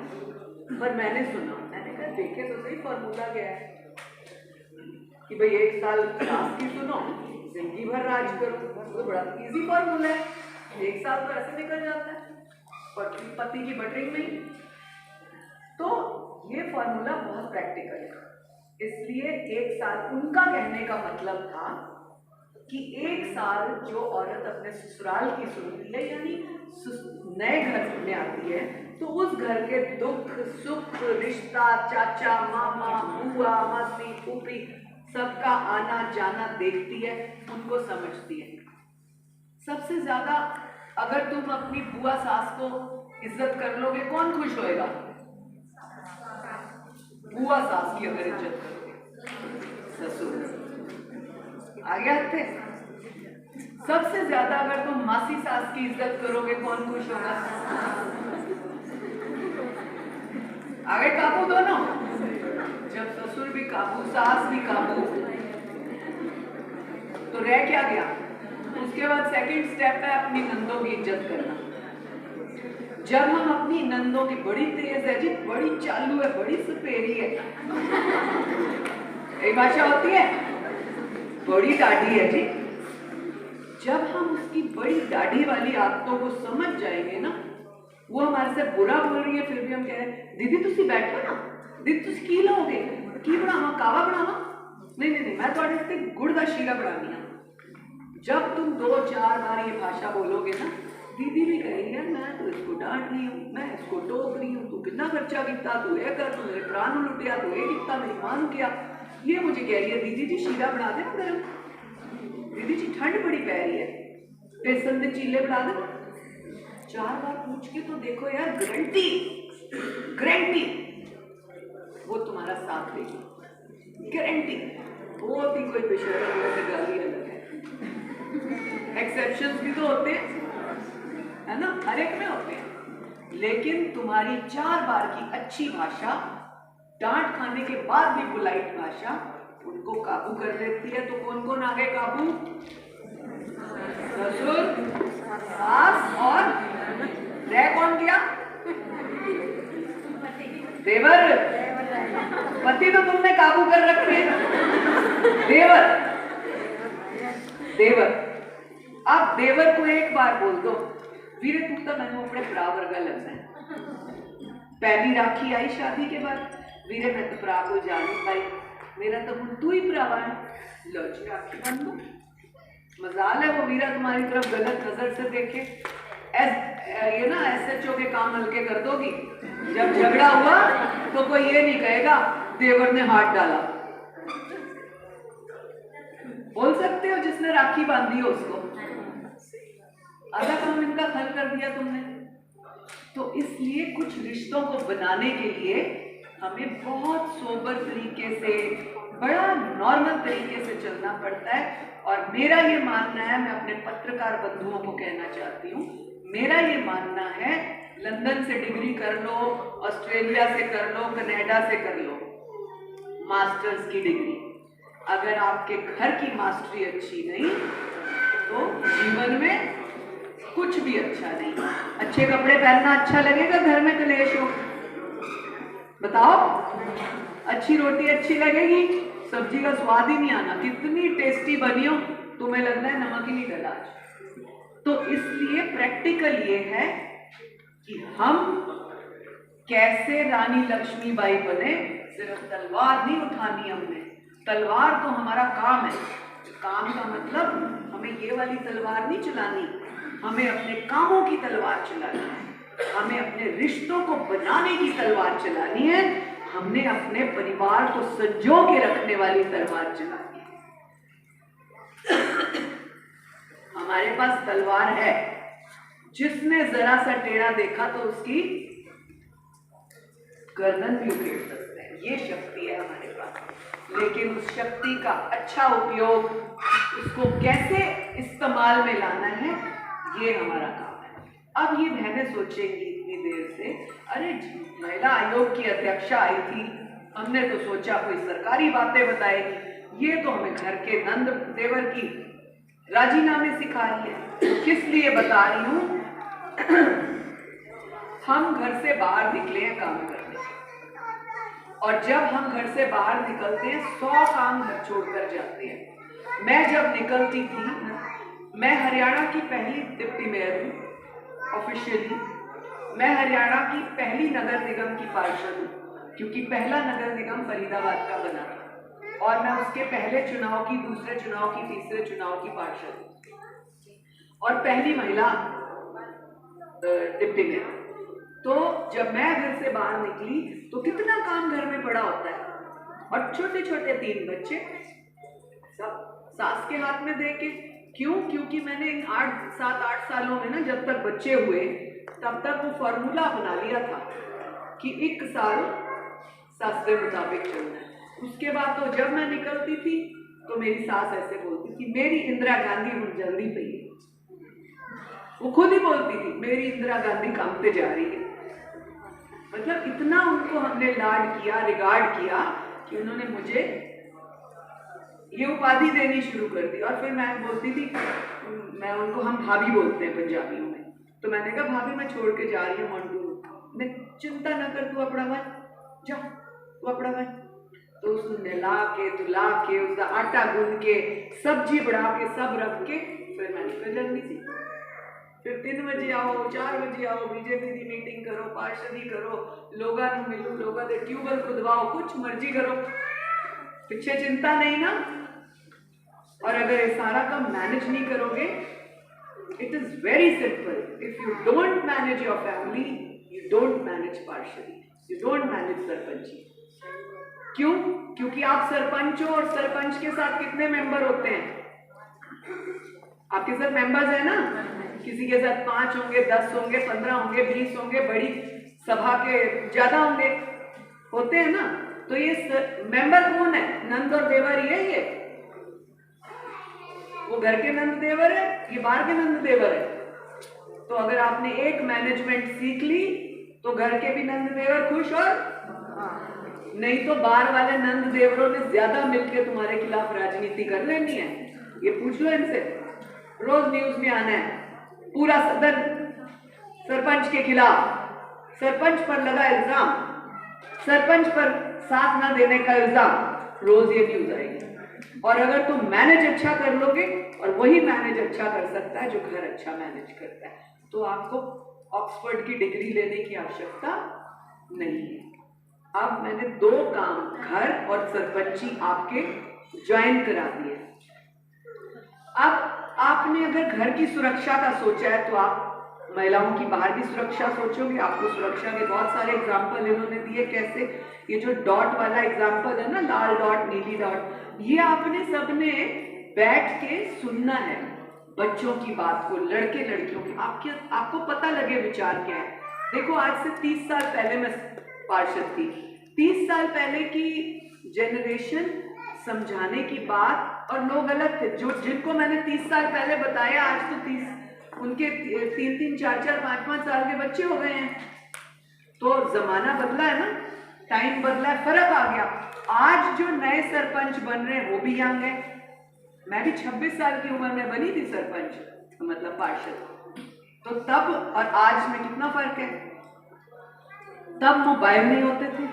पर मैंने सुना। मैंने कहा देखे तो सही फॉर्मूला क्या है कि भाई 1 साल सास की सुनो, जिंदगी भर राज करो। तो बड़ा इजी फॉर्मूला है, 1 साल तो ऐसे निकल जाता है पति की बटरिंग में। तो ये फॉर्मूला बहुत प्रैक्टिकल है। इसलिए 1 साल, उनका कहने का मतलब था कि 1 साल जो औरत अपने ससुराल की सुनती है, यानी नए घर में आती है, तो उस घर के दुख सुख, रिश्ता, चाचा मामा, बुआ मासी फूफी, सबका आना जाना देखती है, उनको समझती है। सबसे ज्यादा अगर तुम अपनी बुआ सास को इज्जत कर लोगे, कौन खुश होएगा? बुआ सास की अगर इज्जत करोगे, ससुर आ गया थे। सबसे ज्यादा अगर तुम मासी सास की इज्जत करोगे, कौन खुश होगा? आगे काबू दोनों। जब ससुर भी काबू, सास भी काबू, तो रह क्या गया? उसके बाद सेकंड स्टेप है अपनी नंदों की इज्जत करना। जब हम अपनी नंदों की, बड़ी तेज है जी, बड़ी चालू है, बड़ी सुपेरी है, एक भाषा होती है, बड़ी दाढ़ी है जी। जब हम उसकी बड़ी दाढ़ी वाली आदतों को समझ जाएंगे ना, वो हमारे से बुरा बोल रही है, फिर भी हम कह रहे हैं दीदी तुसी बैठो ना, दीदी तुसी की लोगे, की बनावा, कावा बनावा? नहीं नहीं नहीं, मैं थोड़े से गुड़ का शीरा बनानी है। जब तुम 2-4 बार ये भाषा बोलोगे ना, दीदी भी कहेगी यार मैं तो इसको डांट रही हूँ, मैं इसको टोक रही हूँ, तू कितना खर्चा किया, तू ये कर, तू मेरे प्राण लुटिया, तू ये कितना, मेरी मां किया। ये मुझे कह रही है दीदी जी शीरा बना दे ना गर्म, दीदी जी ठंड बड़ी पै रही है, बेसन के चीले बना दे। 4 बार पूछ के तो देखो यार, गारंटी गारंटी वो तुम्हारा साथ देगी, गारंटी। बहुत ही कोई बेशर्म लोगों से गाली अलग है, एक्सेप्शंस भी तो होते हैं, है ना, हर एक में होते हैं। लेकिन तुम्हारी 4 बार की अच्छी भाषा, डांट खाने के बाद भी पोलाइट भाषा उनको काबू कर लेती है। तो कौन कौन आ गए काबू? ससुर, सास और रह कौन गया? देवर। पति तो तुमने काबू कर रखे, देवर। देवर। अब देवर को एक बार बोल दो, वीरे तू तो मैंने अपने भरा वर्गा लगना है। पहली राखी आई शादी के बाद, वीरे मैं तो भरा को जा नहीं पाई, मेरा तो हुण तू ही भरावा है, लो जी राखी बन दो। मजाल है वो वीरा तुम्हारी तरफ गलत नजर से देखे। ये ना SHO के काम हल्के कर दोगी। जब झगड़ा हुआ तो कोई ये नहीं कहेगा देवर ने हाथ डाला। बोल सकते हो जिसने राखी बांधी हो उसको, आधा काम इनका हल कर दिया तुमने। तो इसलिए कुछ रिश्तों को बनाने के लिए हमें बहुत सोबर तरीके से, बड़ा नॉर्मल तरीके से चलना पड़ता है। और मेरा ये मानना है, मैं अपने पत्रकार बंधुओं को कहना चाहती हूँ, मेरा ये मानना है लंदन से डिग्री कर लो, ऑस्ट्रेलिया से कर लो, कनाडा से कर लो मास्टर्स की डिग्री, अगर आपके घर की मास्टरी अच्छी नहीं तो जीवन में कुछ भी अच्छा नहीं। अच्छे कपड़े पहनना अच्छा लगेगा घर में कलेश हो? बताओ। अच्छी रोटी अच्छी लगेगी? सब्जी का स्वाद ही नहीं आना, कितनी टेस्टी बनी हो तुम्हें लगना है नमक ही नहीं डला आज। तो इसलिए प्रैक्टिकल ये है कि हम कैसे रानी लक्ष्मीबाई बने। सिर्फ तलवार नहीं उठानी हमने, तलवार तो हमारा काम है। काम का मतलब हमें ये वाली तलवार नहीं चलानी, हमें अपने कामों की तलवार चलानी है, हमें अपने रिश्तों को बनाने की तलवार चलानी है, हमने अपने परिवार को संजो के रखने वाली तलवार चलानी है। हमारे पास तलवार है, जिसने जरा सा टेढ़ा देखा तो उसकी गर्दन भी उखेड़ सकता है। ये शक्ति है हमारे पास, लेकिन उस शक्ति का अच्छा उपयोग, उसको कैसे इस्तेमाल में लाना है, ये हमारा काम है। अब ये बहनें सोचेंगी इतनी देर से, अरे महिला आयोग की अध्यक्षा आई थी, हमने तो सोचा कोई सरकारी बातें बताएगी, ये तो हमें घर के नंद देवर की राजीनामे सिखा रही है। किस लिए बता रही हूँ? हम घर से बाहर निकले हैं काम करने, और जब हम घर से बाहर निकलते हैं 100 काम घर छोड़कर जाते हैं। मैं जब निकलती थी, मैं हरियाणा की पहली डिप्टी मेयर हूँ ऑफिशियली, मैं हरियाणा की पहली नगर निगम की पार्षद हूँ, क्योंकि पहला नगर निगम फरीदाबाद का बना था, और मैं उसके पहले चुनाव की, दूसरे चुनाव की, तीसरे चुनाव की पार्षद हूँ, और पहली महिला डिप्टी मेयर। तो जब मैं घर से बाहर निकली तो कितना काम घर में पड़ा होता है, और छोटे छोटे 3 बच्चे सब सास के हाथ में दे के। क्यों? क्योंकि मैंने इन 7-8 सालों में ना, जब तक बच्चे हुए तब तक वो फॉर्मूला बना लिया था कि 1 साल सास के मुताबिक चलना है। उसके बाद तो जब मैं निकलती थी तो मेरी सास ऐसे बोलती थी, मेरी इंदिरा गांधी उन जल्दी पे ही, वो खुद ही बोलती थी मेरी इंदिरा गांधी काम पे जा रही है। मतलब इतना उनको हमने लाड किया, रिगार्ड किया कि उन्होंने मुझे ये उपाधि देनी शुरू कर दी। और फिर मैं बोलती थी, मैं उनको, हम भाभी बोलते हैं पंजाबियों में, तो मैंने कहा भाभी मैं छोड़ के जा रही हूँ मंडू, मैं चिंता ना कर, तू अपना मन जा, तू अपना मन। तो उसने नहला के, धुला के, उसका आटा गूंद के, सब्जी बढ़ा के, सब रख के फिर मैं निकल जाती थी। फिर 3 बजे आओ, 4 बजे आओ, बीजेपी की मीटिंग करो, पार्षदी करो, लोगों को मिलो, लोगों के ट्यूबवेल खुदवाओ, कुछ मर्जी करो, पीछे चिंता नहीं ना। और अगर ये सारा काम मैनेज नहीं करोगे, it is very simple, if you don't manage your family, you don't manage पार्षदी, यू डोंट मैनेज सरपंची। क्यों? क्योंकि आप सरपंच हो, और सरपंच के साथ कितने मेंबर होते हैं? आपके साथ मेंबर्स है ना, किसी के साथ 5 होंगे, 10 होंगे, 15 होंगे, 20 होंगे, बड़ी सभा के ज्यादा होंगे, होते हैं ना। तो ये मेंबर कौन है? नंद और देवर ही है। ये वो घर के नंद देवर है, ये बार के नंद देवर है। तो अगर आपने एक मैनेजमेंट सीख ली तो घर के भी नंद देवर खुश, और नहीं तो बाहर वाले नंद देवरों ने ज्यादा मिलकर तुम्हारे खिलाफ राजनीति कर लेनी है। ये पूछ लो इनसे। रोज न्यूज में आना है पूरा सदन सरपंच के खिलाफ, सरपंच पर लगा इल्जाम, सरपंच पर साथ ना देने का इल्जाम, रोज ये न्यूज आएगी। और अगर तुम मैनेज अच्छा कर लोगे, और वही मैनेज अच्छा कर सकता है जो घर अच्छा मैनेज करता है, तो आपको ऑक्सफोर्ड की डिग्री लेने की आवश्यकता नहीं है। अब मैंने 2 काम, घर और सरपंची, आपके ज्वाइन करा दिए। अब आपने अगर घर की सुरक्षा का सोचा है तो आप महिलाओं की बाहर की सुरक्षा सोचोगे। आपको सुरक्षा के बहुत सारे एग्जाम्पल इन्होंने दिए, कैसे ये जो डॉट वाला एग्जाम्पल है ना, लाल डॉट नीली डॉट, ये आपने सबने बैठ के सुनना है बच्चों की बात को, लड़के लड़कियों की, आपको पता लगे विचार क्या है। देखो आज से 30 साल पहले मैं पार्षद थी, 30 साल पहले की जनरेशन समझाने की बात, और लोग अलग थे। जो जिनको मैंने 30 साल पहले बताया, आज तो 30 उनके 3-3, 4-4, 5-5 साल के बच्चे हो गए हैं। तो जमाना बदला है ना, टाइम बदला है, फर्क आ गया। आज जो नए सरपंच बन रहे हैं वो भी यंग है। मैं भी 26 साल की उम्र में बनी थी सरपंच, मतलब पार्षद। तो तब और आज में कितना फर्क है। तब मोबाइल नहीं होते थे,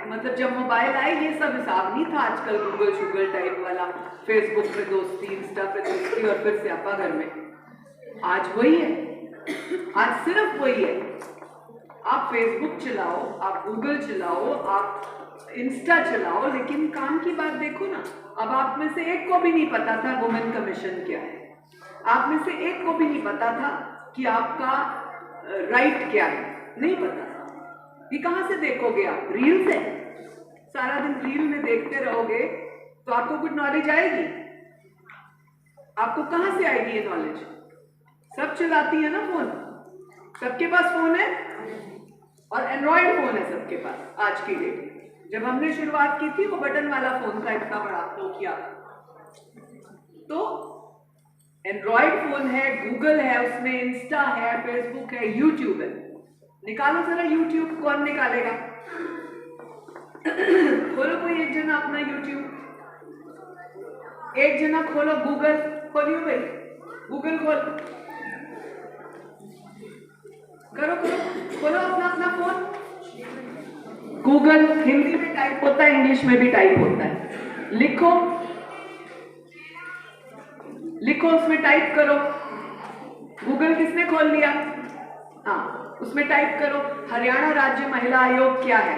मतलब जब मोबाइल आए ये सब हिसाब नहीं था आजकल गूगल शुगल टाइप वाला, फेसबुक पे दोस्ती, इंस्टा पे दोस्ती, और फिर स्यापा घर में। आज वही है, आज सिर्फ वही है। आप फेसबुक चलाओ, आप गूगल चलाओ, आप इंस्टा चलाओ, लेकिन काम की बात देखो ना। अब आप में से एक को भी नहीं पता था वुमेन कमीशन क्या है, आप में से एक को भी नहीं पता था कि आपका राइट क्या है, नहीं पता। ये कहाँ से देखोगे आप? रील से। सारा दिन रील में देखते रहोगे तो आपको कुछ नॉलेज आएगी? आपको कहाँ से आएगी ये नॉलेज? सब चलाती है ना फोन, सबके पास फोन है, और एंड्रॉयड फोन है सबके पास आज की डेट। जब हमने शुरुआत की थी वो बटन वाला फोन था, इतना बड़ा नोकिया। तो एंड्रॉयड फोन है, गूगल है, उसमें इंस्टा है, फेसबुक है, यूट्यूब है। निकालो जरा यूट्यूब, कौन निकालेगा? खोलो कोई एक जना अपना यूट्यूब, एक जना खोलो गूगल, खोलियो भाई गूगल खोल, करो खोलो अपना अपना फोन। गूगल हिंदी में टाइप होता है, इंग्लिश में भी टाइप होता है। लिखो उसमें टाइप करो। गूगल किसने खोल लिया? हाँ, उसमें टाइप करो हरियाणा राज्य महिला आयोग क्या है।